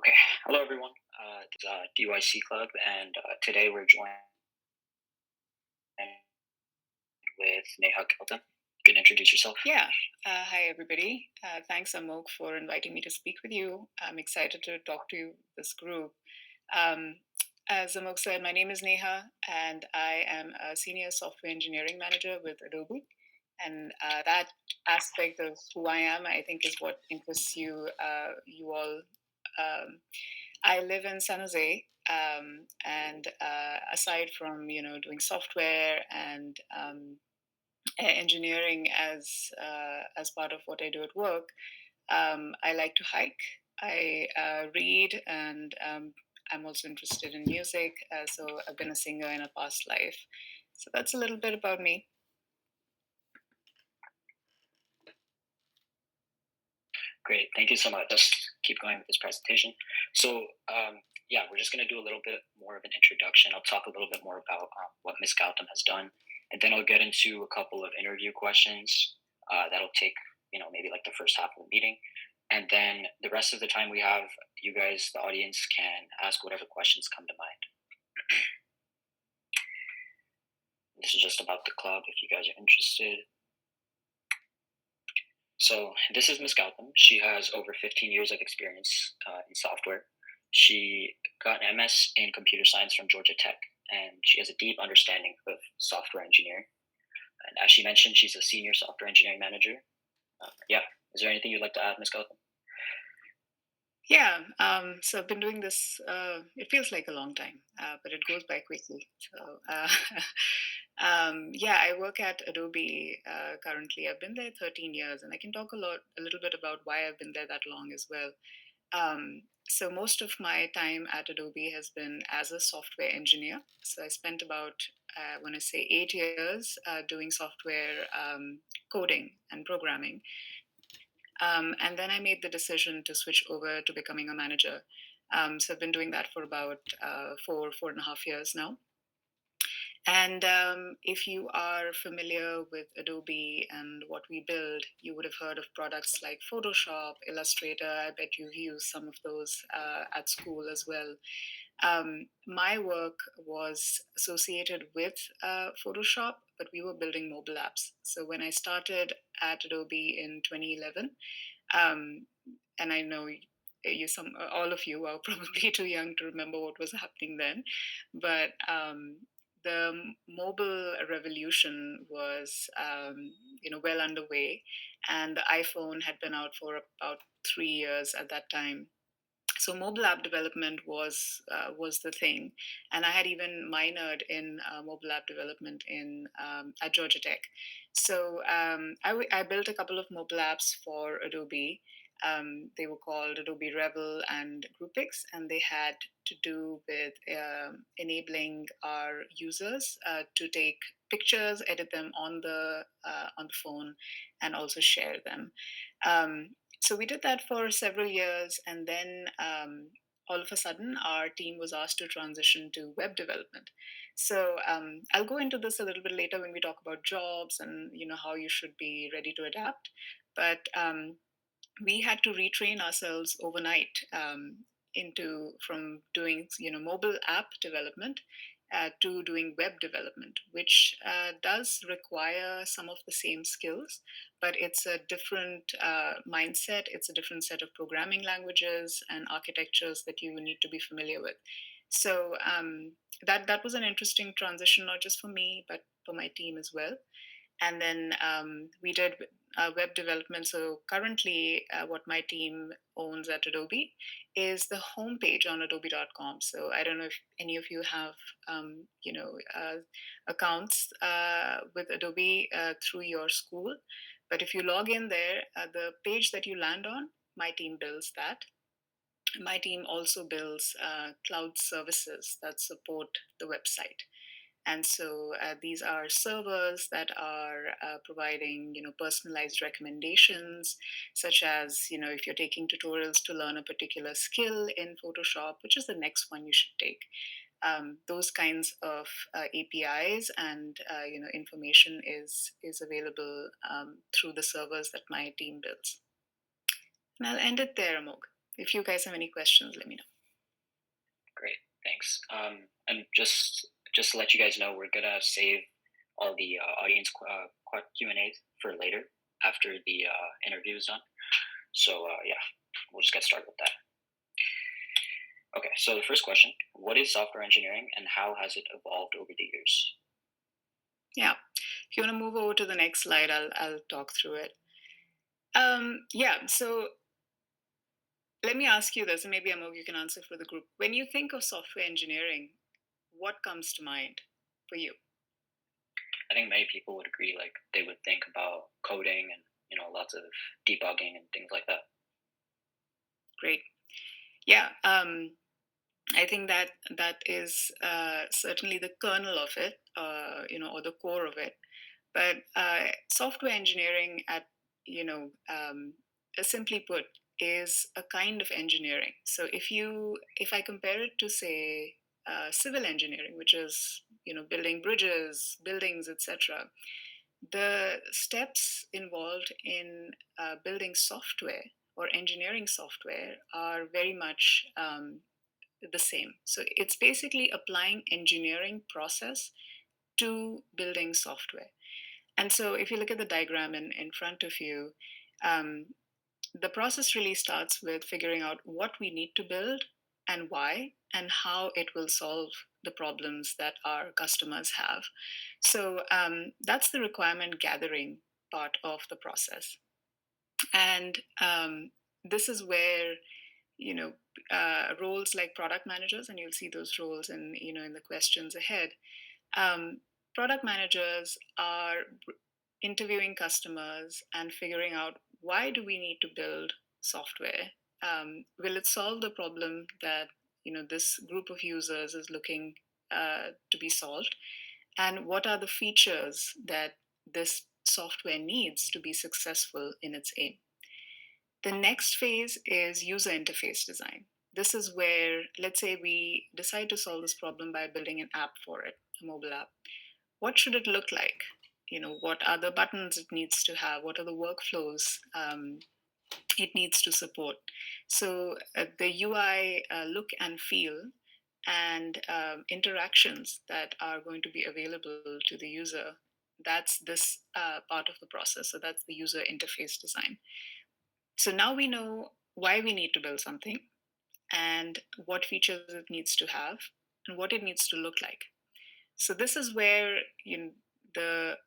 Okay. Hello, everyone. This is DYC Club, and today we're joined with Neha Gautam. You can introduce yourself. Yeah. Hi, everybody. Thanks, Amok, for inviting me to speak with you. I'm excited to talk to you, this group. Um, as Amok said, my name is Neha, and I am a senior software engineering manager with Adobe. And that aspect of who I am, I think, is what interests you all. Um, I live in San Jose, and aside from doing software and engineering as part of what I do at work. I like to hike. I read, and I'm also interested in music. So I've been a singer in a past life. So that's a little bit about me. Great. Thank you so much. Let's keep going with this presentation. So, yeah, we're just going to do a little bit more of an introduction. I'll talk a little bit more about what Ms. Gautam has done, and then I'll get into a couple of interview questions that'll take, maybe like the first half of the meeting. And then the rest of the time we have, you guys, the audience, can ask whatever questions come to mind. This is just about the club if you guys are interested. So this is Miss Gautam. She has over 15 years of experience in software. She got an MS in computer science from Georgia Tech, and she has a deep understanding of software engineering. And as she mentioned, she's a senior software engineering manager. Yeah, is there anything you'd like to add, Miss Gautam? Yeah. So I've been doing this. It feels like a long time, but it goes by quickly. So yeah, I work at Adobe currently. I've been there 13 years, and I can talk a little bit about why I've been there that long as well. So most of my time at Adobe has been as a software engineer. So I spent about, when I say 8 years, doing software coding and programming. And then I made the decision to switch over to becoming a manager. So I've been doing that for about 4.5 years now. And if you are familiar with Adobe and what we build, you would have heard of products like Photoshop, Illustrator. I bet you've used some of those at school as well. My work was associated with Photoshop, but we were building mobile apps. So when I started at Adobe in 2011, um, and I know all of you are probably too young to remember what was happening then, but the mobile revolution was well underway, and the iPhone had been out for about 3 years at that time. So mobile app development was the thing, and I had even minored in mobile app development in at Georgia Tech. So I built a couple of mobile apps for Adobe. They were called Adobe Revel and GroupX, and they had to do with enabling our users to take pictures, edit them on the phone, and also share them. Um, so we did that for several years, and then all of a sudden, our team was asked to transition to web development. So I'll go into this a little bit later when we talk about jobs and how you should be ready to adapt. But we had to retrain ourselves overnight into from doing mobile app development to doing web development, which does require some of the same skills, but it's a different mindset. It's a different set of programming languages and architectures that you need to be familiar with. So that was an interesting transition, not just for me, but for my team as well. And then we did web development. So currently, what my team owns at Adobe is the homepage on adobe.com. So I don't know if any of you have accounts with Adobe through your school, but if you log in there, the page that you land on, my team builds that. My team also builds cloud services that support the website. And so these are servers that are providing personalized recommendations, such as if you're taking tutorials to learn a particular skill in Photoshop, which is the next one you should take. Those kinds of APIs and information is available through the servers that my team builds. And I'll end it there, Amog. If you guys have any questions, let me know. Great, thanks. And just to let you guys know, we're gonna save all the audience Q and A's for later after the interview is done. So yeah, we'll just get started with that. Okay, so the first question: what is software engineering, and how has it evolved over the years? Yeah. If you want to move over to the next slide, I'll talk through it. Yeah. So let me ask you this, and maybe Amog, you can answer for the group. When you think of software engineering, what comes to mind for you? I think many people would agree, like they would think about coding and lots of debugging and things like that. Great. Yeah. I think that that is certainly the kernel of it, or the core of it. But software engineering, at you know, simply put, is a kind of engineering. So if I compare it to, say, civil engineering, which is building bridges, buildings, etc., the steps involved in building software or engineering software are very much the same. So it's basically applying engineering process to building software. And so if you look at the diagram in front of you, um, the process really starts with figuring out what we need to build and why, and how it will solve the problems that our customers have. So that's the requirement gathering part of the process. And this is where you know roles like product managers, and you'll see those roles in the questions ahead. um, Product managers are interviewing customers and figuring out, why do we need to build software? Will it solve the problem that this group of users is looking to be solved? And what are the features that this software needs to be successful in its aim? The next phase is user interface design. This is where, let's say, we decide to solve this problem by building an app for it, a mobile app. What should it look like? What are the buttons it needs to have? What are the workflows it needs to support? So the UI look and feel and interactions that are going to be available to the user, that's this part of the process. So that's the user interface design. So now we know why we need to build something, and what features it needs to have, and what it needs to look like. So this is where the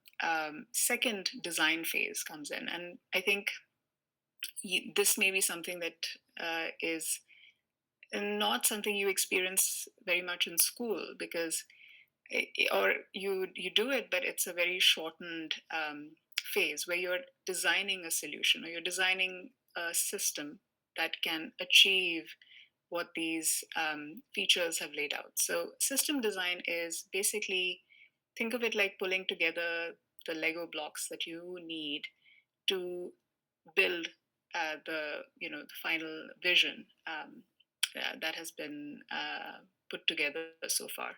second design phase comes in, and I think this may be something that is not something you experience very much in school, because or you do it, but it's a very shortened phase where you're designing a solution, or you're designing a system that can achieve what these features have laid out. So system design is basically, think of it like pulling together the Lego blocks that you need to build the final vision that has been put together so far.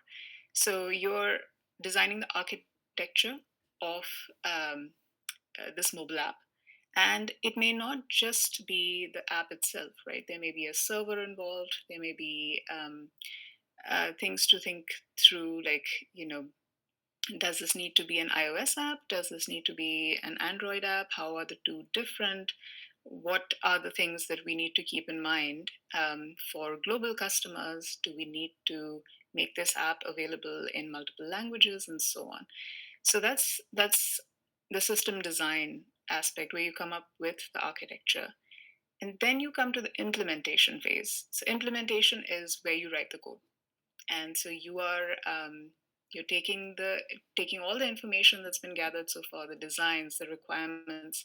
So you're designing the architecture of this mobile app. And it may not just be the app itself, right? There may be a server involved. There may be things to think through, like, does this need to be an iOS app? Does this need to be an Android app? How are the two different? What are the things that we need to keep in mind for global customers? Do we need to make this app available in multiple languages, and so on? So that's the system design aspect, where you come up with the architecture, and then you come to the implementation phase. So implementation is where you write the code, and so you're taking all the information that's been gathered so far, the designs, the requirements,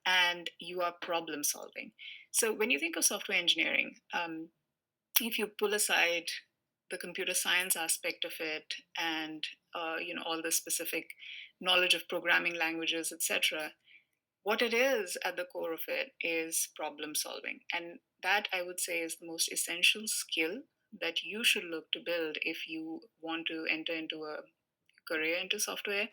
and you are problem solving. So when you think of software engineering, if you pull aside the computer science aspect of it, and all the specific knowledge of programming languages, etc., what it is at the core of it is problem solving. And that, I would say, is the most essential skill that you should look to build if you want to enter into a career into software,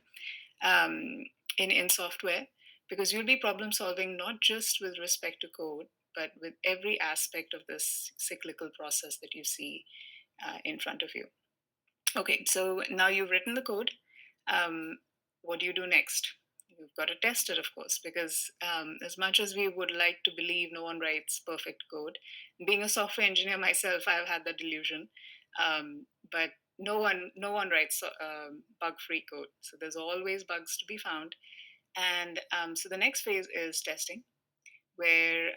um, in software, because you'll be problem solving not just with respect to code, but with every aspect of this cyclical process that you see in front of you. Okay, so now you've written the code. Um, what do you do next? You've got to test it, of course, because as much as we would like to believe no one writes perfect code, being a software engineer myself, I've had that delusion. But no one writes bug-free code. So there's always bugs to be found. And so the next phase is testing, where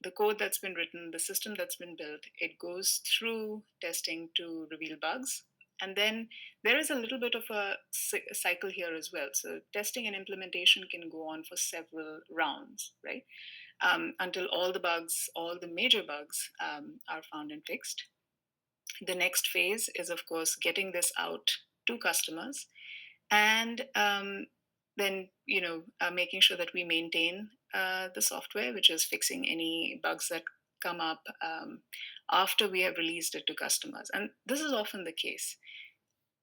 the code that's been written, the system that's been built, it goes through testing to reveal bugs. And then there is a little bit of a cycle here as well. So testing and implementation can go on for several rounds, right? Until all the bugs, all the major bugs are found and fixed. The next phase is, of course, getting this out to customers, and then making sure that we maintain the software, which is fixing any bugs that come up after we have released it to customers. And this is often the case.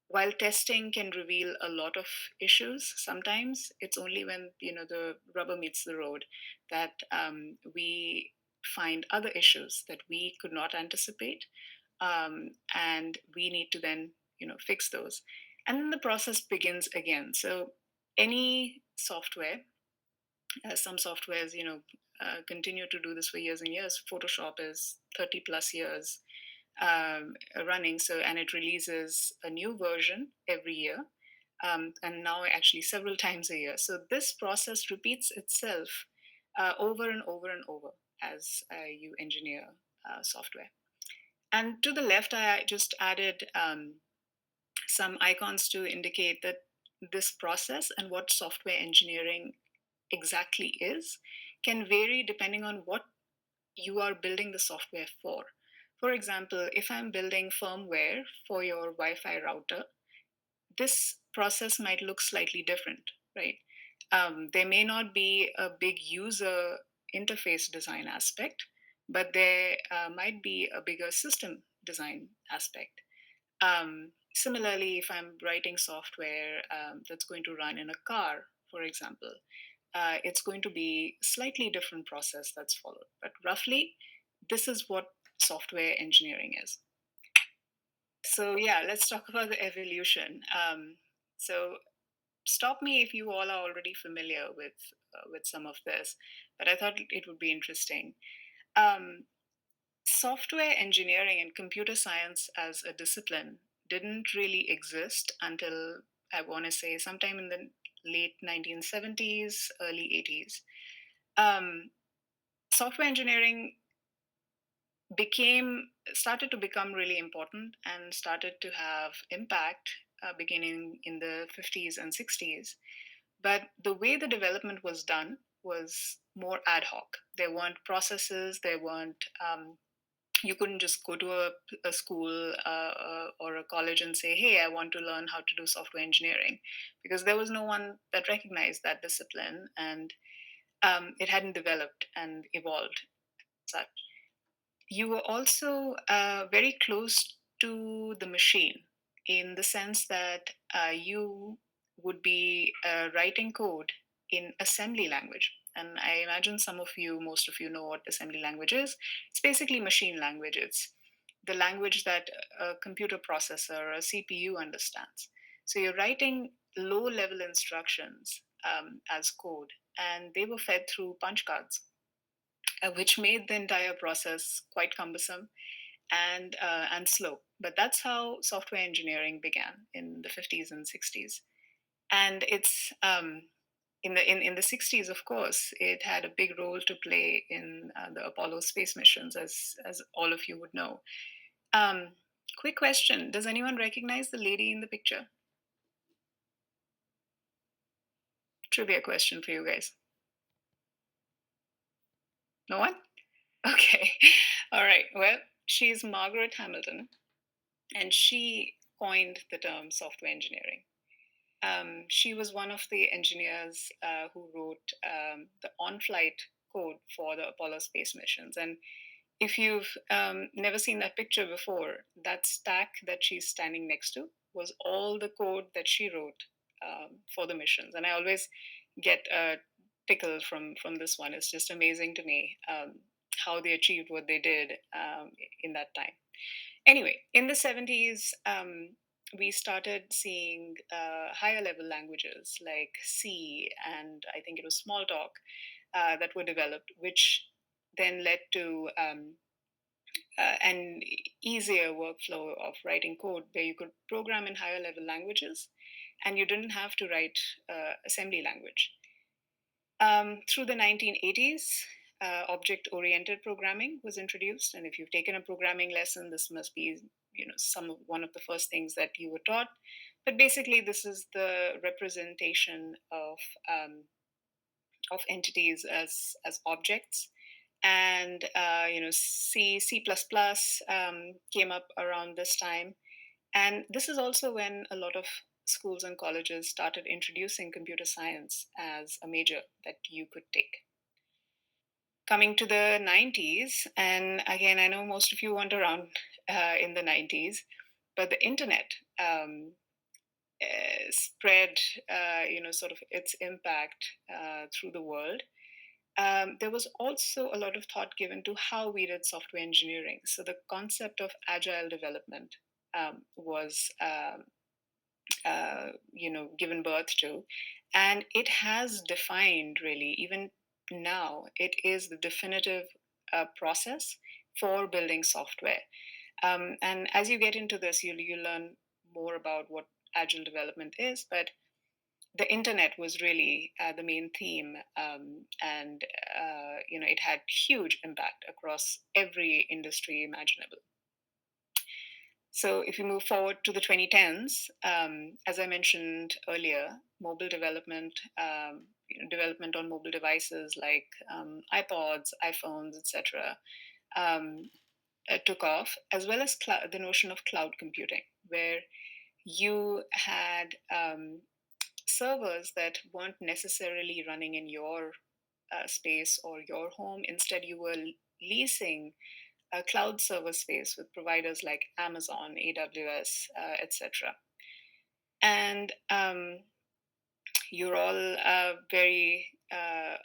While testing can reveal a lot of issues, sometimes it's only when the rubber meets the road that we find other issues that we could not anticipate, and we need to then fix those, and then the process begins again. So any software, some softwares continue to do this for years and years. Photoshop is 30 plus years running, so, and it releases a new version every year, and now actually several times a year. So this process repeats itself over and over and over as you engineer software. And to the left, I just added some icons to indicate that this process and what software engineering exactly is can vary depending on what you are building the software for. For example, if I'm building firmware for your Wi Fi router, this process might look slightly different, right? There may not be a big user interface design aspect, but there might be a bigger system design aspect. Similarly, if I'm writing software that's going to run in a car, for example, it's going to be a slightly different process that's followed. But roughly, this is what software engineering is. So yeah, let's talk about the evolution. So stop me if you all are already familiar with some of this, but I thought it would be interesting. Um, Software engineering and computer science as a discipline didn't really exist until, I want to say, sometime in the late 1970s, early 80s. Um, Software engineering started to become really important and started to have impact beginning in the 50s and 60s. But the way the development was done was more ad hoc. There weren't processes, there weren't you couldn't just go to a school or a college and say, hey, I want to learn how to do software engineering, because there was no one that recognized that discipline, and it hadn't developed and evolved such. You were also very close to the machine, in the sense that you would be writing code in assembly language. And I imagine most of you know what assembly language is. It's basically machine language. It's the language that a computer processor or a CPU understands. So you're writing low level instructions as code, and they were fed through punch cards, which made the entire process quite cumbersome and slow. But that's how software engineering began in the 50s and 60s. And it's in the 60s, of course, it had a big role to play in the Apollo space missions, as all of you would know. Um, Quick question: does anyone recognize the lady in the picture? Trivia question for you guys. No one? Okay. All right. Well, she's Margaret Hamilton, and she coined the term software engineering. She was one of the engineers who wrote the on flight code for the Apollo space missions. And if you've never seen that picture before, that stack that she's standing next to was all the code that she wrote for the missions. And I always get a tickle from this one. It's just amazing to me. how they achieved what they did in that time. Anyway, in the 70s, we started seeing higher level languages like C and I think it was Smalltalk that were developed, which then led to an easier workflow of writing code where you could program in higher level languages and you didn't have to write assembly language. Through the 1980s, object oriented programming was introduced. And if you've taken a programming lesson, this must be one of the first things that you were taught. But basically, this is the representation of entities as objects. And C++ came up around this time, and this is also when a lot of schools and colleges started introducing computer science as a major that you could take. Coming to the 90s, and again, I know most of you weren't around in the 90s, but the internet spread, sort of its impact through the world. There was also a lot of thought given to how we did software engineering. So the concept of agile development was given birth to, and it has defined really even now. It is the definitive process for building software. And as you get into this, you learn more about what agile development is, but the internet was really the main theme, and it had huge impact across every industry imaginable. So if you move forward to the 2010s, as I mentioned earlier, mobile development, development on mobile devices like iPods, iPhones, etc., um, took off, as well as the notion of cloud computing, where you had servers that weren't necessarily running in your space or your home. Instead, you were leasing a cloud server space with providers like Amazon, AWS, etc. And you're all very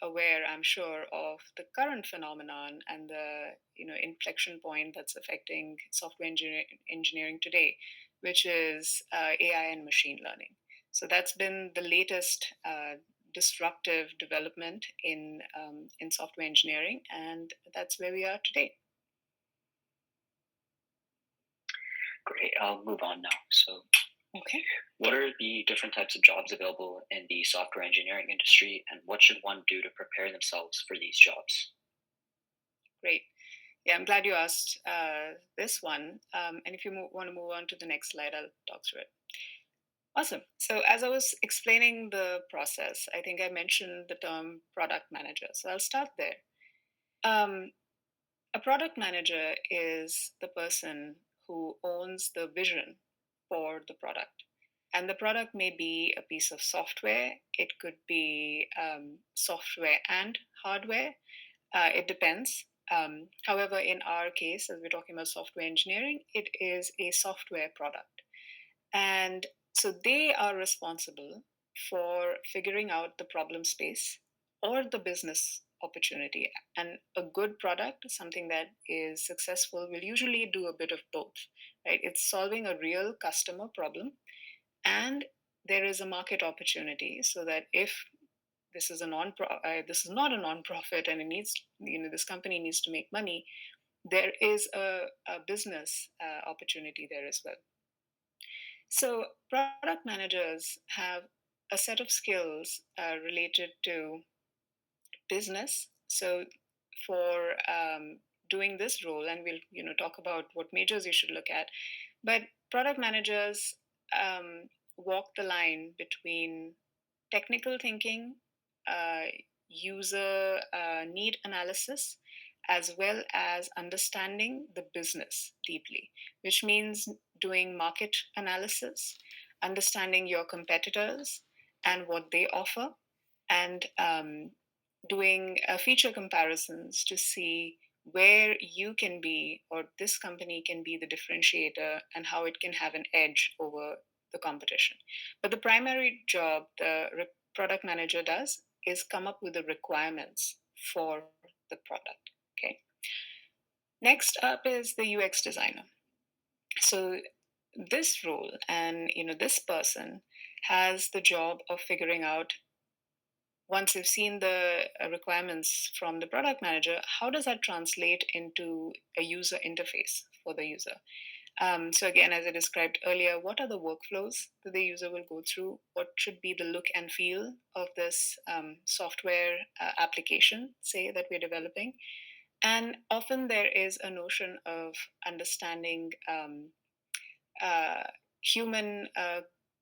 aware, I'm sure, of the current phenomenon and the inflection point that's affecting software engineering today, which is AI and machine learning. So that's been the latest disruptive development in software engineering, and that's where we are today. Great. I'll move on now. So, Okay. what are the different types of jobs available in the software engineering industry, and what should one do to prepare themselves for these jobs? Great. Yeah, I'm glad you asked this one. And if you want to move on to the next slide, I'll talk through it. Awesome. So, as I was explaining the process, I think I mentioned the term product manager. So, I'll start there. Um, a product manager is the person who owns the vision for the product. And the product may be a piece of software, it could be software and hardware. It depends. However, in our case, as we're talking about software engineering, it is a software product. And so they are responsible for figuring out the problem space or the business opportunity. And a good product, something that is successful, will usually do a bit of both, right? It's solving a real customer problem, and there is a market opportunity, so that if this is not a non-profit and it needs, this company needs to make money, there is a business opportunity there as well. So product managers have a set of skills related to business. So for doing this role, and we'll talk about what majors you should look at, but product managers walk the line between technical thinking, uh, user need analysis, as well as understanding the business deeply, which means doing market analysis, understanding your competitors and what they offer, and doing feature comparisons to see where you can be, or this company can be, the differentiator, and how it can have an edge over the competition. But the primary job the product manager does is come up with the requirements for the product. Okay. Next up is the UX designer. So this role and this person has the job of figuring out, once you've seen the requirements from the product manager, how does that translate into a user interface for the user? So again, as I described earlier, what are the workflows that the user will go through? What should be the look and feel of this software application, say, that we're developing? And often there is a notion of understanding uh, human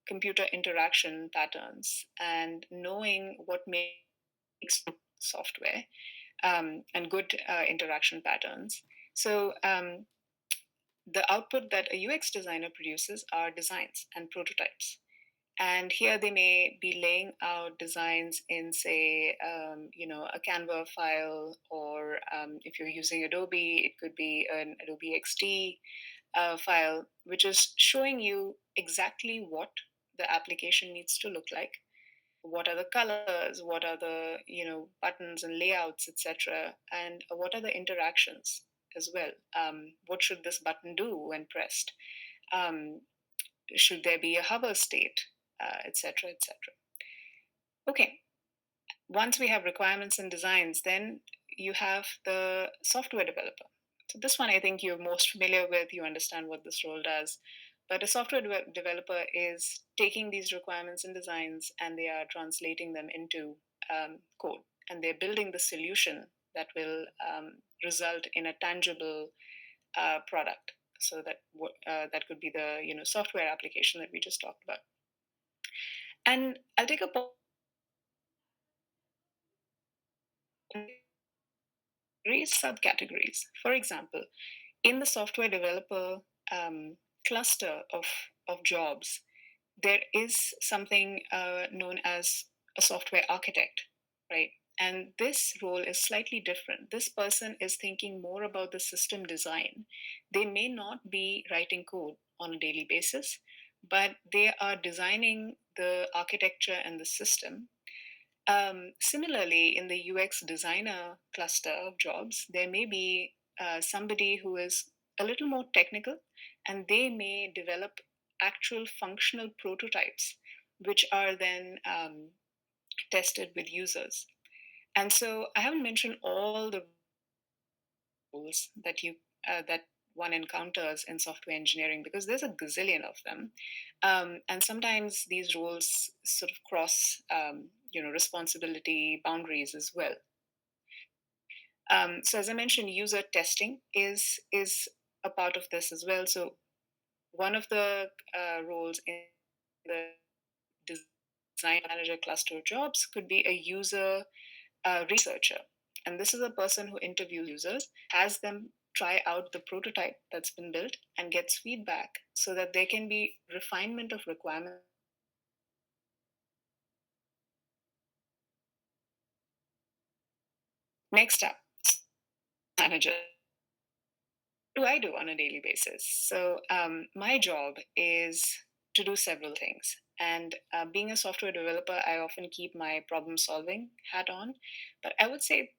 computer interaction patterns and knowing what makes software and good interaction patterns. So the output that a UX designer produces are designs and prototypes. And here they may be laying out designs in, say, a Canva file, or if you're using Adobe, it could be an Adobe XD file, which is showing you exactly what the application needs to look like. What are the colors? What are the buttons and layouts, etc. And what are the interactions as well? What should this button do when pressed? Um, should there be a hover state, etc., etc. Okay, once we have requirements and designs, then you have the software developer. So this one I think you're most familiar with, you understand what this role does. But a software developer is taking these requirements and designs and they are translating them into code, and they're building the solution that will result in a tangible product. So that could be the software application that we just talked about. And I'll take a pause. Subcategories. For example, in the software developer cluster of jobs, there is something known as a software architect, right? And this role is slightly different. This person is thinking more about the system design. They may not be writing code on a daily basis, but they are designing the architecture and the system. Similarly, in the UX designer cluster of jobs, there may be somebody who is a little more technical, and they may develop actual functional prototypes, which are then tested with users. And so I haven't mentioned all the roles that one encounters in software engineering, because there's a gazillion of them, and sometimes these roles sort of cross responsibility boundaries as well. So as I mentioned, user testing is a part of this as well. So one of the roles in the design manager cluster of jobs could be a user researcher. And this is a person who interviews users, has them try out the prototype that's been built, and gets feedback so that there can be refinement of requirements. Next up, manager. What do I do on a daily basis? So my job is to do several things. And being a software developer, I often keep my problem solving hat on. But I would say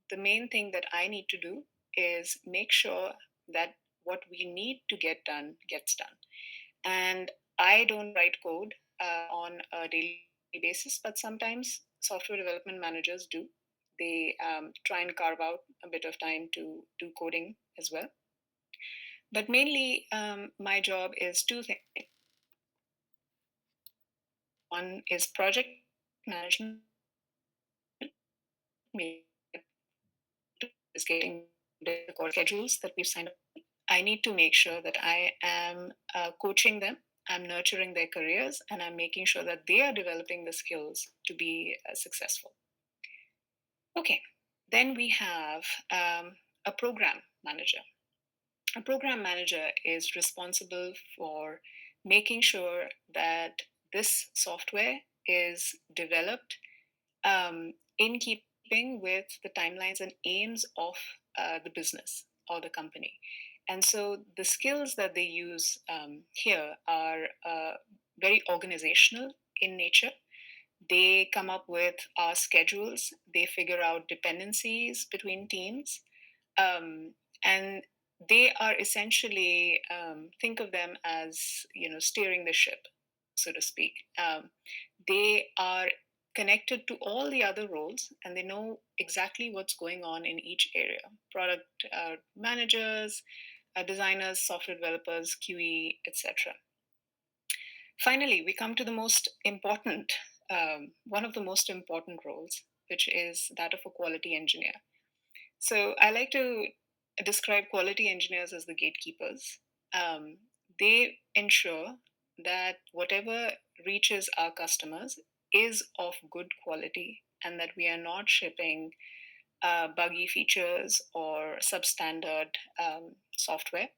the main thing that I need to do is make sure that what we need to get done gets done. And I don't write code on a daily basis, but sometimes software development managers do. They try and carve out a bit of time to do coding as well. But mainly, my job is two things. One is project management, is getting the core schedules that we've signed up. I need to make sure that I am coaching them, I'm nurturing their careers, and I'm making sure that they are developing the skills to be successful. Okay, then we have a program manager. A program manager is responsible for making sure that this software is developed in keeping with the timelines and aims of the business or the company. And so the skills that they use here are very organizational in nature. They come up with our schedules, they figure out dependencies between teams, um, and they are essentially, think of them as, steering the ship, so to speak. They are connected to all the other roles, and they know exactly what's going on in each area. Product managers, designers, software developers, QE, etc. Finally, we come to the most important, one of the most important roles, which is that of a quality engineer. So I like to describe quality engineers as the gatekeepers. Um, they ensure that whatever reaches our customers is of good quality, and that we are not shipping buggy features or substandard software.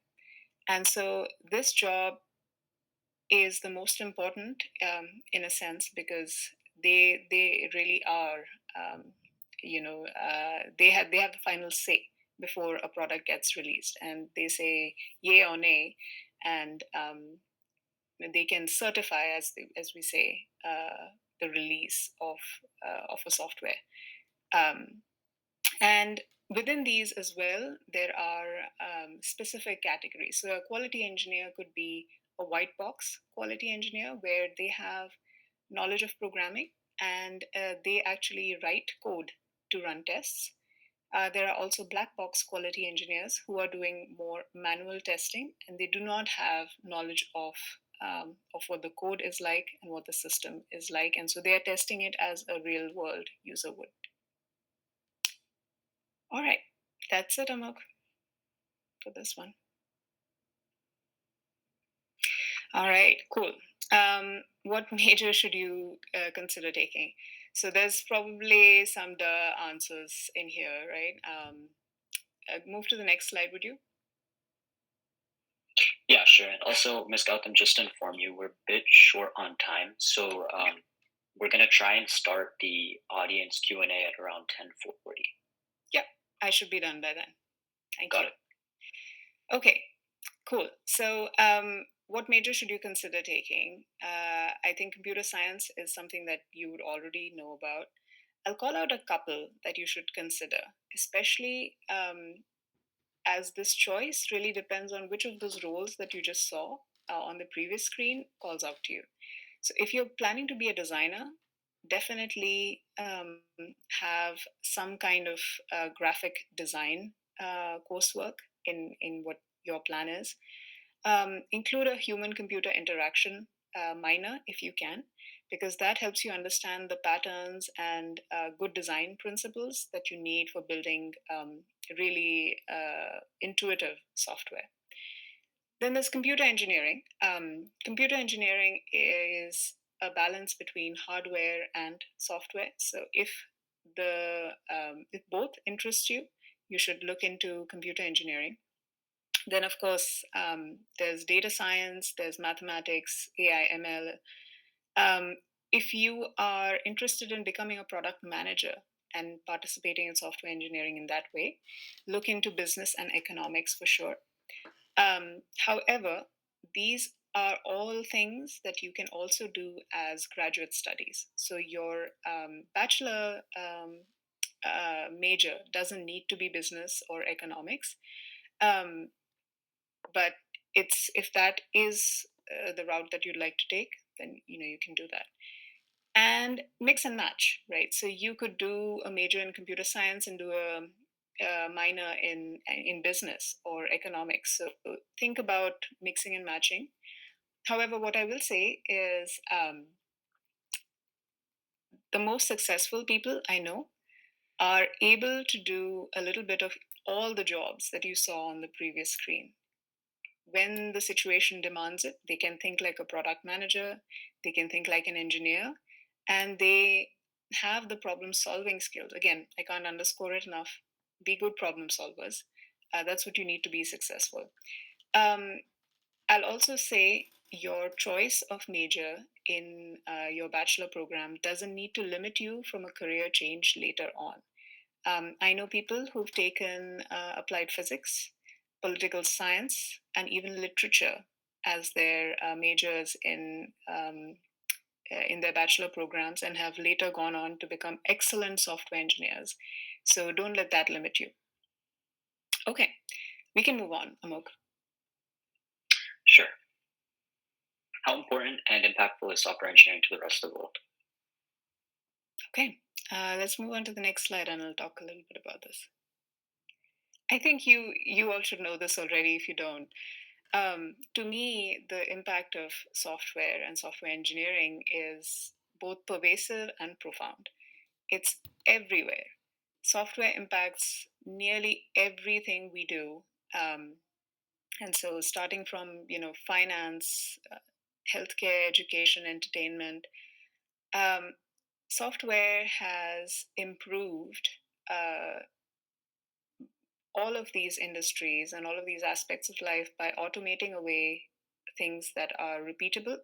And so this job is the most important, in a sense, because they really are, um, they have the final say before a product gets released, and they say yay or nay, and they can certify, as we say, the release of a software. Um, and within these as well, there are specific categories. So a quality engineer could be a white box quality engineer, where they have knowledge of programming, and they actually write code to run tests. There are also black box quality engineers who are doing more manual testing, and they do not have knowledge of what the code is like and what the system is like, and so they are testing it as a real world user would. All right, that's it, Amok, for this one. All right, cool. What major should you consider taking? So there's probably some duh answers in here, right? Move to the next slide, would you? Yeah, sure. And also, Ms. Gautam, just to inform you, we're a bit short on time, so we're gonna try and start the audience Q and A at around 10:40. Yep, I should be done by then. Thank Got you. it. Okay, cool. So, what major should you consider taking? I think computer science is something that you would already know about. I'll call out a couple that you should consider, especially as this choice really depends on which of those roles that you just saw on the previous screen calls out to you. So, if you're planning to be a designer, definitely have some kind of graphic design coursework in what your plan is. Include a human computer interaction minor if you can, because that helps you understand the patterns and good design principles that you need for building really intuitive software. Then there's computer engineering. Computer engineering is a balance between hardware and software. So if both interest you, you should look into computer engineering. Then, of course, there's data science, there's mathematics, AI, ML. Um, if you are interested in becoming a product manager and participating in software engineering in that way, look into business and economics for sure. However, these are all things that you can also do as graduate studies. So your bachelor major doesn't need to be business or economics, um, but it's if that is the route that you'd like to take, then you can do that. And mix and match, right? So you could do a major in computer science and do a minor in business or economics. So think about mixing and matching. However, what I will say is the most successful people I know are able to do a little bit of all the jobs that you saw on the previous screen. When the situation demands it, they can think like a product manager, they can think like an engineer, and they have the problem solving skills. Again, I can't underscore it enough. Be good problem solvers. That's what you need to be successful. Um, I'll also say your choice of major in your bachelor program doesn't need to limit you from a career change later on. I know people who've taken applied physics, political science, and even literature as their majors in their bachelor programs, and have later gone on to become excellent software engineers. So don't let that limit you. Okay, we can move on, Amok. Sure. How important and impactful is software engineering to the rest of the world? Okay, let's move on to the next slide, and I'll talk a little bit about this. I think you all should know this already. If you don't, to me, the impact of software and software engineering is both pervasive and profound. It's everywhere. Software impacts nearly everything we do. Um, and so, starting from finance, healthcare, education, entertainment, um, software has improved uh, all of these industries and all of these aspects of life by automating away things that are repeatable.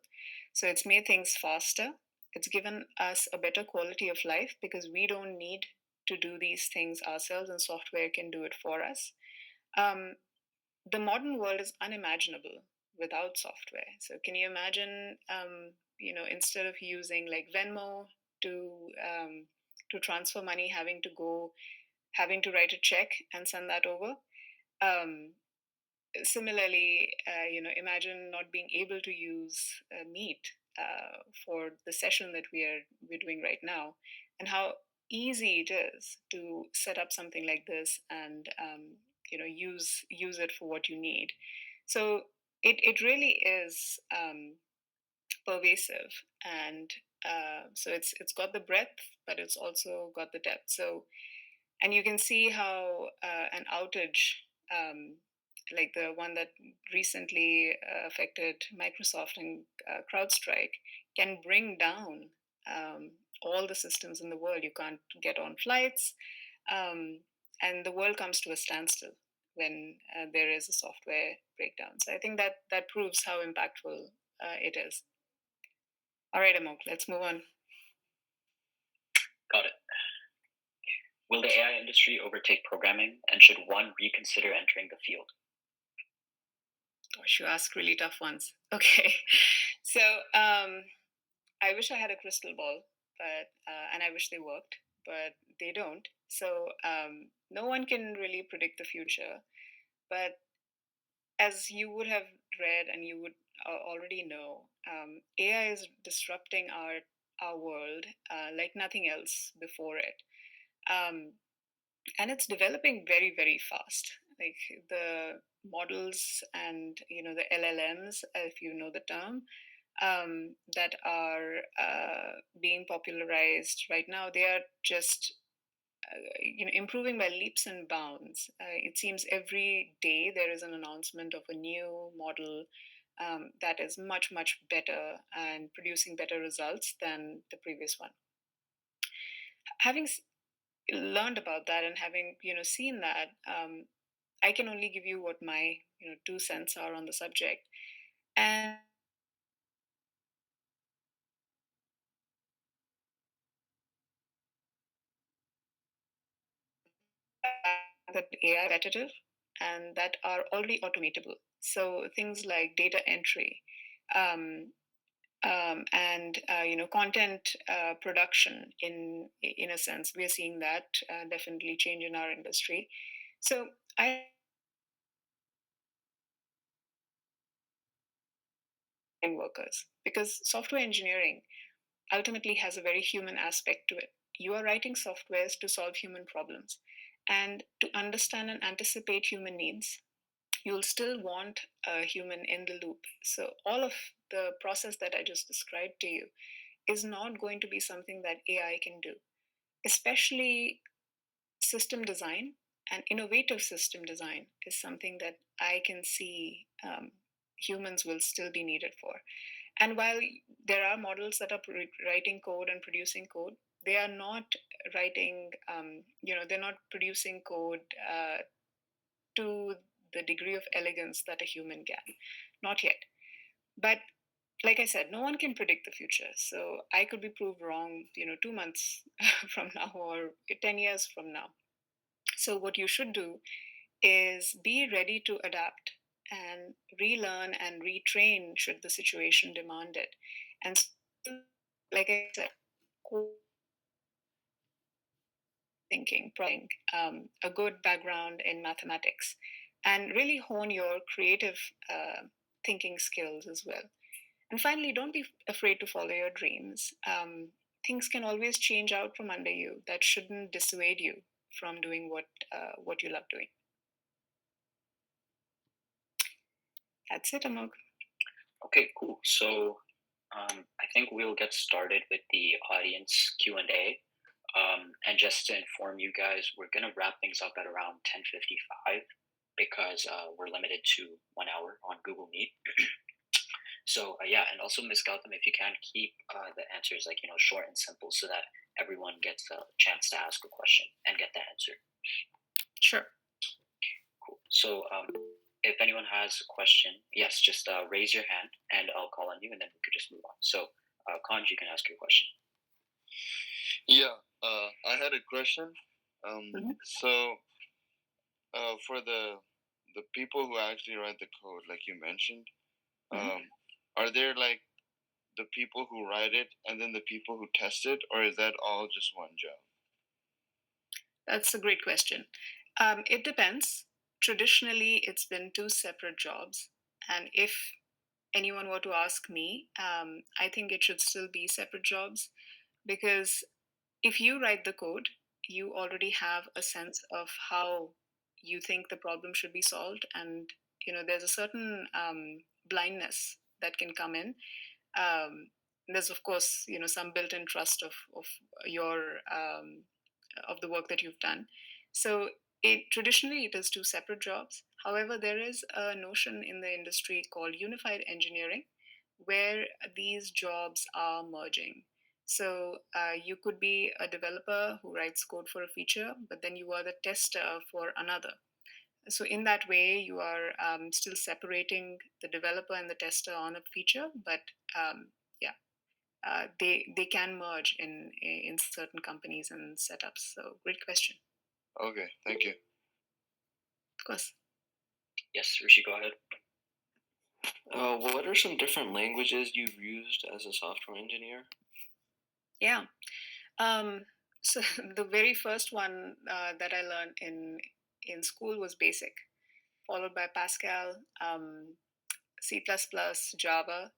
So it's made things faster. It's given us a better quality of life because we don't need to do these things ourselves, and software can do it for us. Um, the modern world is unimaginable without software. So can you imagine, instead of using like Venmo to transfer money, having to write a check and send that over? Um, Similarly, imagine not being able to use Meet for the session that we're doing right now, and how easy it is to set up something like this and use it for what you need. So it really is pervasive, and so it's got the breadth, but it's also got the depth. So and you can see how an outage, like the one that recently affected Microsoft and CrowdStrike, can bring down um, all the systems in the world. You can't get on flights, um, and the world comes to a standstill when there is a software breakdown. So I think that that proves how impactful it is. All right, Amok, let's move on. Got it. Will the AI industry overtake programming, and should one reconsider entering the field? Gosh, you ask really tough ones. Okay, so I wish I had a crystal ball, but and I wish they worked, but they don't. So no one can really predict the future. But as you would have read and you would already know, AI is disrupting our world like nothing else before it. Um, and it's developing very very fast, like the models and the LLMs, if you know the term, that are being popularized right now, they are just improving by leaps and bounds. It seems every day there is an announcement of a new model that is much much better and producing better results than the previous one. Having learned about that and having seen that, I can only give you what my 2 cents are on the subject. And that AI repetitive and that are already automatable. So things like data entry, um, and content production. In a sense, we are seeing that definitely change in our industry. So I am workers because software engineering ultimately has a very human aspect to it. You are writing softwares to solve human problems and to understand and anticipate human needs. You'll still want a human in the loop. So, all of the process that I just described to you is not going to be something that AI can do, especially system design and innovative system design is something that I can see humans will still be needed for. And while there are models that are writing code and producing code, they are not writing, they're not producing code to the degree of elegance that a human can. Not yet. But like I said, no one can predict the future. So I could be proved wrong, 2 months from now or 10 years from now. So what you should do is be ready to adapt and relearn and retrain should the situation demand it. And like I said, thinking, a good background in mathematics, and really hone your creative thinking skills as well. And finally, don't be afraid to follow your dreams. Things can always change out from under you. That shouldn't dissuade you from doing what you love doing. That's it, Amog. Okay, cool. So I think we'll get started with the audience Q&A. And just to inform you guys, we're gonna wrap things up at around 10:55 because we're limited to 1 hour on Google Meet. So yeah, and also Ms. Gautam, if you can keep the answers like short and simple, so that everyone gets a chance to ask a question and get the answer. Sure. Cool. So if anyone has a question, yes, just raise your hand and I'll call on you, and then we could just move on. So Kanj, you can ask your question. Yeah, I had a question. So for the people who actually write the code, like you mentioned, are there like the people who write it and then the people who test it, or is that all just one job? That's a great question. It depends. Traditionally, it's been two separate jobs. And if anyone were to ask me, I think it should still be separate jobs, because if you write the code, you already have a sense of how you think the problem should be solved. And, there's a certain blindness that can come in. There's, of course, some built-in trust of your of the work that you've done. So traditionally, it is two separate jobs. However, there is a notion in the industry called unified engineering, where these jobs are merging. So you could be a developer who writes code for a feature, but then you are the tester for another. So in that way, you are still separating the developer and the tester on a feature, but yeah, they can merge in certain companies and setups. So great question. Okay, thank you. Of course. Yes, Rishi, go ahead. What are some different languages you've used as a software engineer? Yeah. So the very first one that I learned in school was BASIC, followed by Pascal, C++, Java.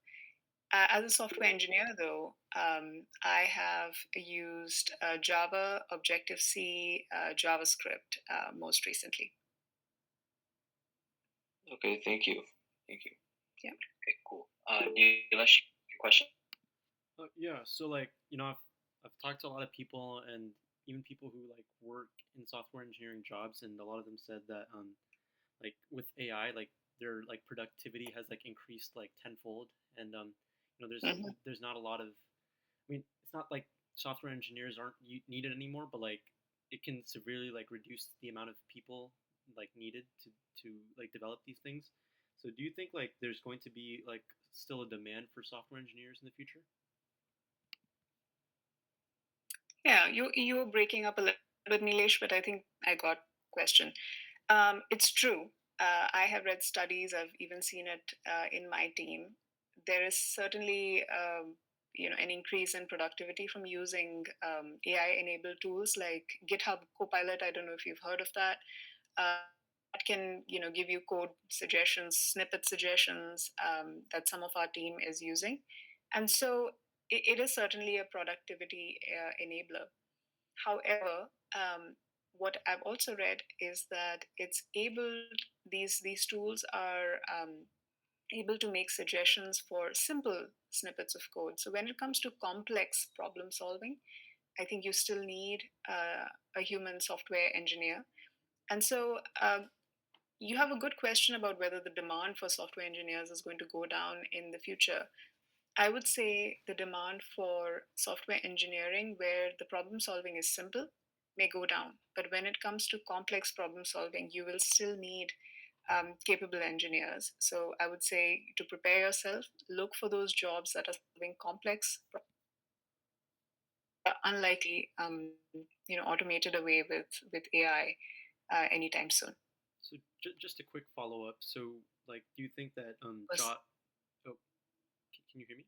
As a software engineer, though, I have used Java, Objective-C, JavaScript most recently. Okay, thank you. Thank you. Yeah. Okay, cool. Nilesh, your question? Yeah, so I've talked to a lot of people, and even people who like work in software engineering jobs, and a lot of them said that like with AI, like their like productivity has like increased like tenfold, and there's not a lot of, I mean, it's not like software engineers aren't needed anymore, but like it can severely like reduce the amount of people like needed to like develop these things. So do you think like there's going to be like still a demand for software engineers in the future? Yeah, you were breaking up a little bit, Nilesh, but I think I got question. It's true. I have read studies. I've even seen it in my team. There is certainly an increase in productivity from using AI-enabled tools like GitHub Copilot. I don't know if you've heard of that. That can give you code suggestions, snippet suggestions that some of our team is using, and so it is certainly a productivity enabler. However, what I've also read is that these tools are able to make suggestions for simple snippets of code. So when it comes to complex problem solving, I think you still need a human software engineer. And so you have a good question about whether the demand for software engineers is going to go down in the future. I would say the demand for software engineering, where the problem solving is simple, may go down. But when it comes to complex problem solving, you will still need capable engineers. So I would say to prepare yourself, look for those jobs that are solving complex, unlikely, automated away with AI anytime soon. So just a quick follow up. So like, do you think that can you hear me?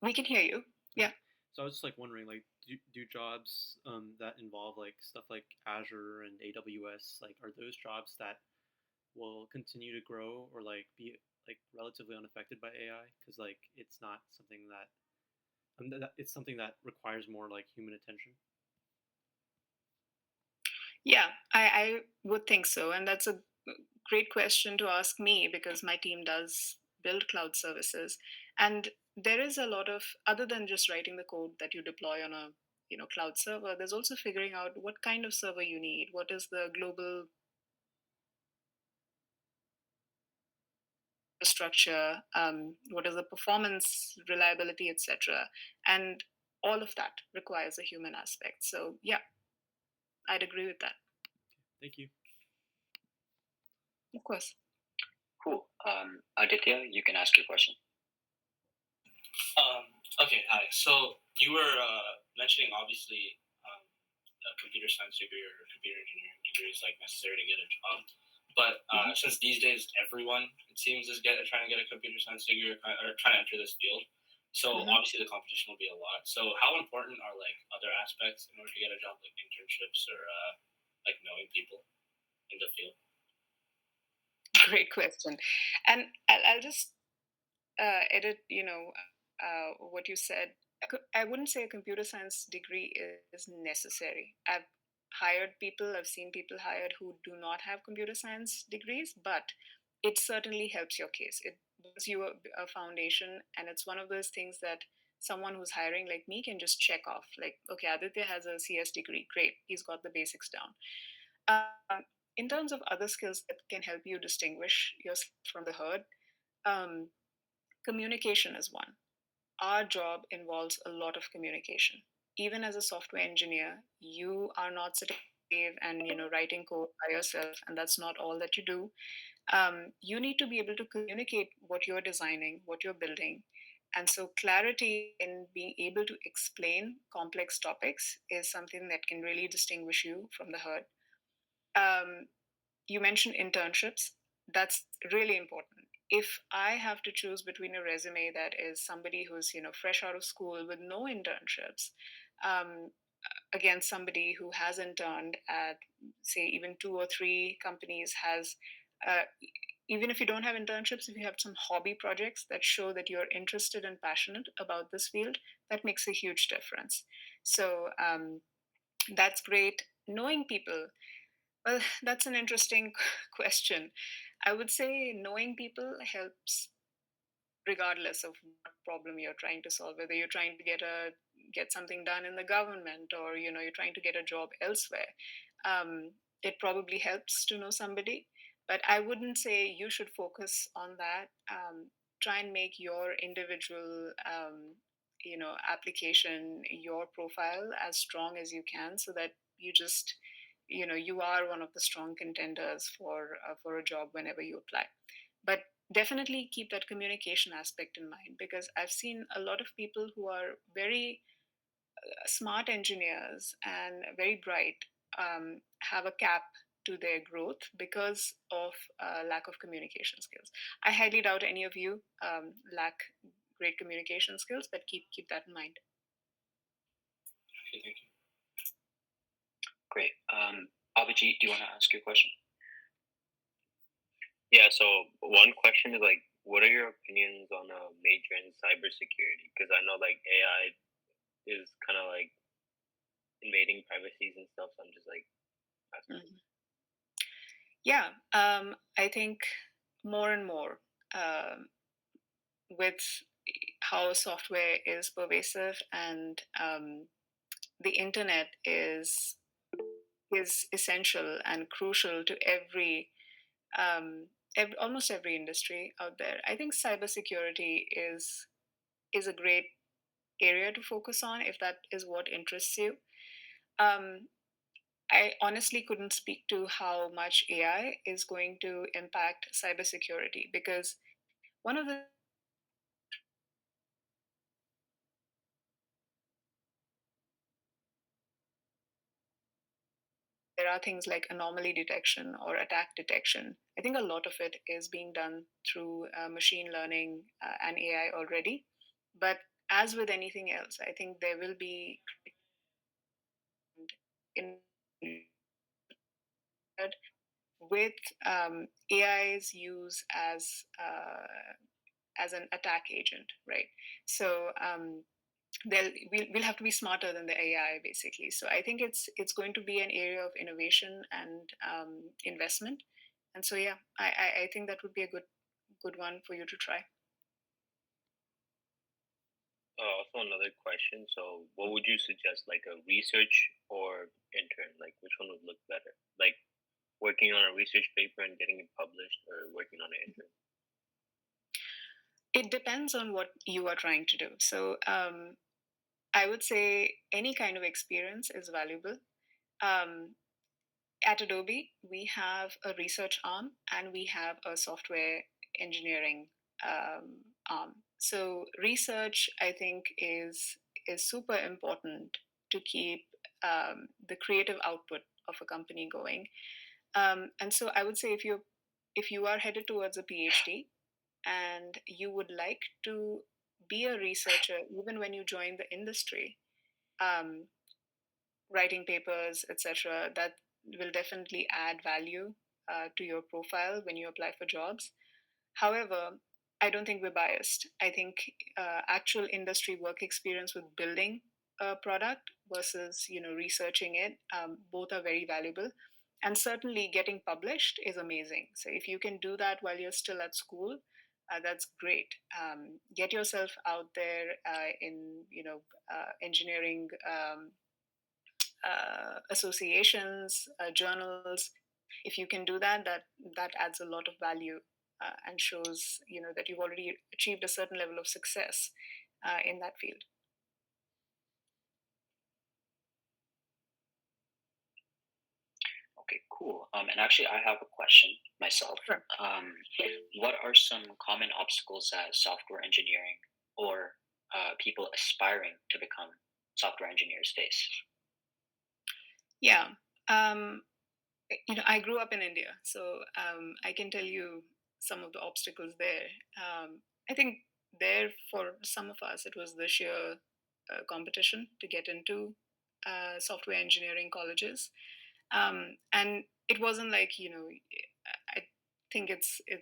We can hear you. Yeah. So I was just like wondering, like, do jobs that involve like stuff like Azure and AWS, like, are those jobs that will continue to grow or like be like relatively unaffected by AI? Because like it's not something that, it's something that requires more like human attention. Yeah, I would think so. And that's a great question to ask me because my team does build cloud services. And there is a lot of, other than just writing the code that you deploy on a cloud server, there's also figuring out what kind of server you need, what is the global structure, what is the performance, reliability, etc. And all of that requires a human aspect. So yeah, I'd agree with that. Thank you. Of course. Cool. Aditya, you can ask your question. Um, okay, hi. So you were mentioning obviously a computer science degree or a computer engineering degree is like necessary to get a job. But since these days everyone it seems is trying to get a computer science degree or trying to enter this field, so Mhm. obviously the competition will be a lot. So how important are like other aspects in order to get a job, like internships or like knowing people in the field? Great question. And I'll just edit, what you said. I wouldn't say a computer science degree is necessary. I've hired people, I've seen people hired who do not have computer science degrees, but it certainly helps your case. It gives you a foundation, and it's one of those things that someone who's hiring like me can just check off. Like, okay, Aditya has a CS degree. Great, he's got the basics down. In terms of other skills that can help you distinguish yourself from the herd, um, communication is one. Our job involves a lot of communication. Even as a software engineer, you are not sitting and writing code by yourself, and that's not all that you do. You need to be able to communicate what you're designing, what you're building. And so, clarity in being able to explain complex topics is something that can really distinguish you from the herd. Um, you mentioned internships. That's really important. If I have to choose between a resume that is somebody who's fresh out of school with no internships, um, against somebody who has interned at, say, even two or three companies, has uh, even if you don't have internships, if you have some hobby projects that show that you're interested and passionate about this field, that makes a huge difference. So that's great. Knowing people, well, that's an interesting question. I would say knowing people helps regardless of what problem you're trying to solve, whether you're trying to get something done in the government, or you're trying to get a job elsewhere. Um, it probably helps to know somebody, but I wouldn't say you should focus on that. Try and make your individual application, your profile as strong as you can, so that you just you are one of the strong contenders for a job whenever you apply. But definitely keep that communication aspect in mind, because I've seen a lot of people who are very smart engineers and very bright, have a cap to their growth because of lack of communication skills. I highly doubt any of you lack great communication skills, but keep that in mind. Okay, thank you. Great. Abhijit, do you want to ask your question? Yeah, so one question is like, what are your opinions on a major in cybersecurity? Because I know like AI is kind of like invading privacies and stuff. So I'm just like asking. Mhm. Yeah, I think more and more, um, with how software is pervasive, and the internet is essential and crucial to almost every industry out there. I think cybersecurity is a great area to focus on if that is what interests you. Um, I honestly couldn't speak to how much AI is going to impact cybersecurity, because one of the there are things like anomaly detection or attack detection. I think a lot of it is being done through machine learning and AI already. But as with anything else, I think there will be in with AI's use as an attack agent, right? So we'll have to be smarter than the AI basically. So I think it's going to be an area of innovation and investment. And so yeah, I think that would be a good one for you to try. Also, another question. So, what would you suggest, like a research or intern? Like, which one would look better? Like, working on a research paper and getting it published, or working on an intern? It depends on what you are trying to do. So I would say any kind of experience is valuable. Um, at Adobe, we have a research arm and we have a software engineering arm. So research, I think, is super important to keep the creative output of a company going. And so I would say if you are headed towards a PhD and you would like to be a researcher even when you join the industry, um, writing papers, etc., that will definitely add value to your profile when you apply for jobs. However, I don't think we're biased. I think actual industry work experience with building a product versus researching it, both are very valuable. And certainly, getting published is amazing. So if you can do that while you're still at school, that's great. Get yourself out there in engineering associations, journals. If you can do that, that adds a lot of value and shows that you've already achieved a certain level of success in that field. Okay, cool. And actually, I have a question myself. Sure. What are some common obstacles that software engineering or people aspiring to become software engineers face? Yeah. I grew up in India, so I can tell you some of the obstacles there. I think there for some of us, it was the sheer competition to get into software engineering colleges, and it wasn't like I think it's a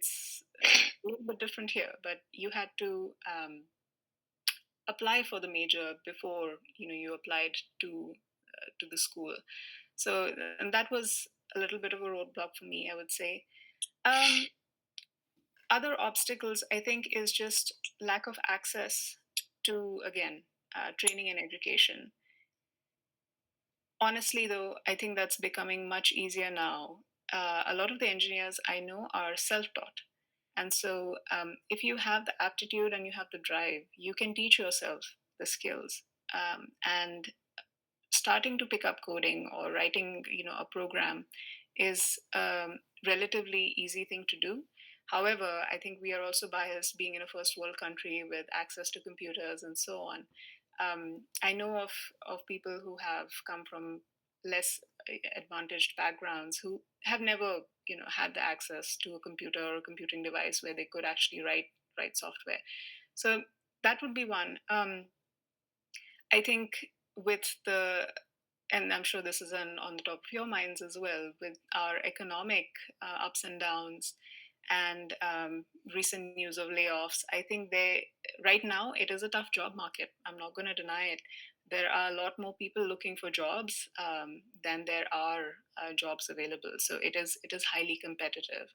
little bit different here, but you had to apply for the major before you applied to the school. So and that was a little bit of a roadblock for me, I would say. Um, Other obstacles, I think, is just lack of access to, again, training and education. Honestly, though, I think that's becoming much easier now. A lot of the engineers I know are self taught. And so, if you have the aptitude and you have the drive, you can teach yourself the skills. And starting to pick up coding or writing a program is a relatively easy thing to do. However, I think we are also biased being in a first world country with access to computers and so on. I know of people who have come from less advantaged backgrounds who have never had the access to a computer or a computing device where they could actually write software. So that would be one. I think with the, and I'm sure this is on the top of your minds as well, with our economic ups and downs and recent news of layoffs, I think right now it is a tough job market. I'm not going to deny it. There are a lot more people looking for jobs than there are jobs available. So it is highly competitive,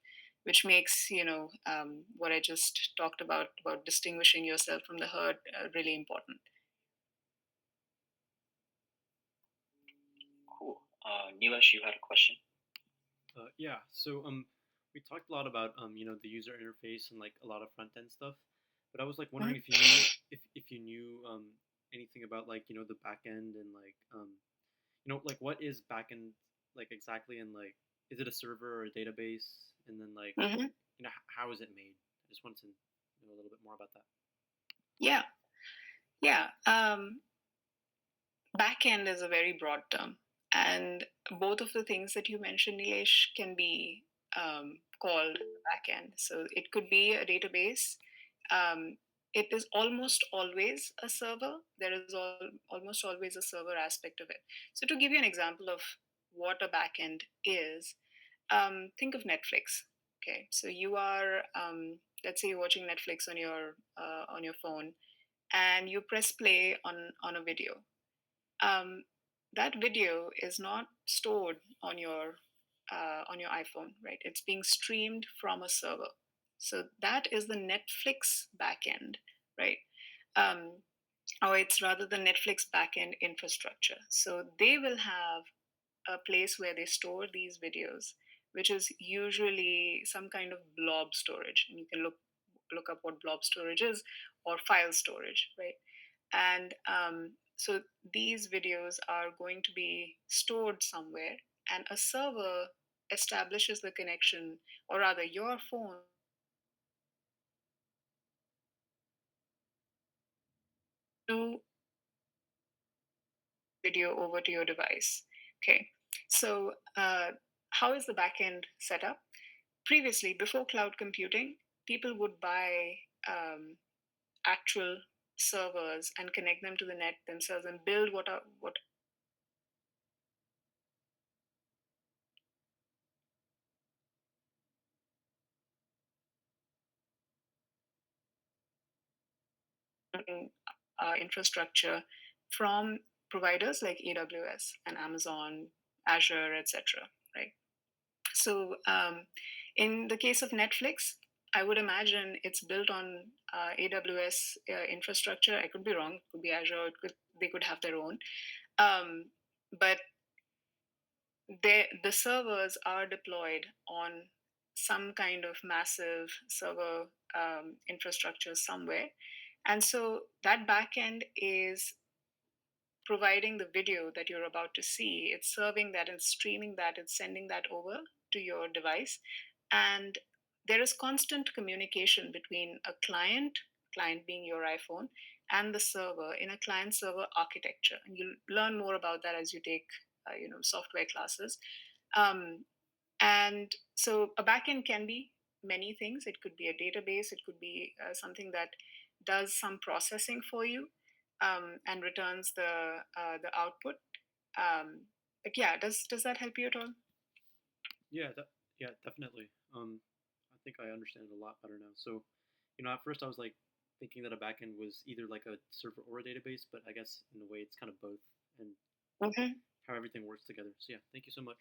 which makes what I just talked about distinguishing yourself from the herd really important. Cool. Nilesh, you had a question? Yeah. So we talked a lot about the user interface and like a lot of front end stuff, but I was like wondering if you knew if you knew anything about like the back end and like like what is back end like exactly, and like is it a server or a database, and then like Mm-hmm. how is it made? I just wanted to know a little bit more about that. Yeah, yeah. Backend is a very broad term, and both of the things that you mentioned, Nilesh, can be called backend. So it could be a database. Um, it is almost always a server. There is almost always a server aspect of it. So to give you an example of what a backend is, think of Netflix. Okay, so you are, let's say, you're watching Netflix on your phone, and you press play on a video. Um, that video is not stored on your iPhone, right? It's being streamed from a server. So that is the Netflix backend, right? Um, or it's rather the Netflix backend infrastructure. So they will have a place where they store these videos, which is usually some kind of blob storage, and you can look up what blob storage is, or file storage, right? And so these videos are going to be stored somewhere, and a server establishes the connection, or rather, your phone to video over to your device. Okay, so how is the backend set up? Previously, before cloud computing, people would buy actual servers and connect them to the net themselves and build what infrastructure from providers like AWS and Amazon, Azure, etc. Right. So, in the case of Netflix, I would imagine it's built on AWS infrastructure. I could be wrong. It could be Azure. They could have their own. But the servers are deployed on some kind of massive server infrastructure somewhere. And so that backend is providing the video that you're about to see. It's serving that and streaming that, it's sending that over to your device. And there is constant communication between a client being your iPhone, and the server in a client server architecture. And you'll learn more about that as you take software classes. Um, and so a backend can be many things. It could be a database, it could be something that does some processing for you, and returns the output. But yeah, does that help you at all? Yeah, yeah, definitely. I think I understand it a lot better now. So, at first I was like thinking that a backend was either like a server or a database, but I guess in a way it's kind of both, and Okay. how everything works together. So yeah, thank you so much.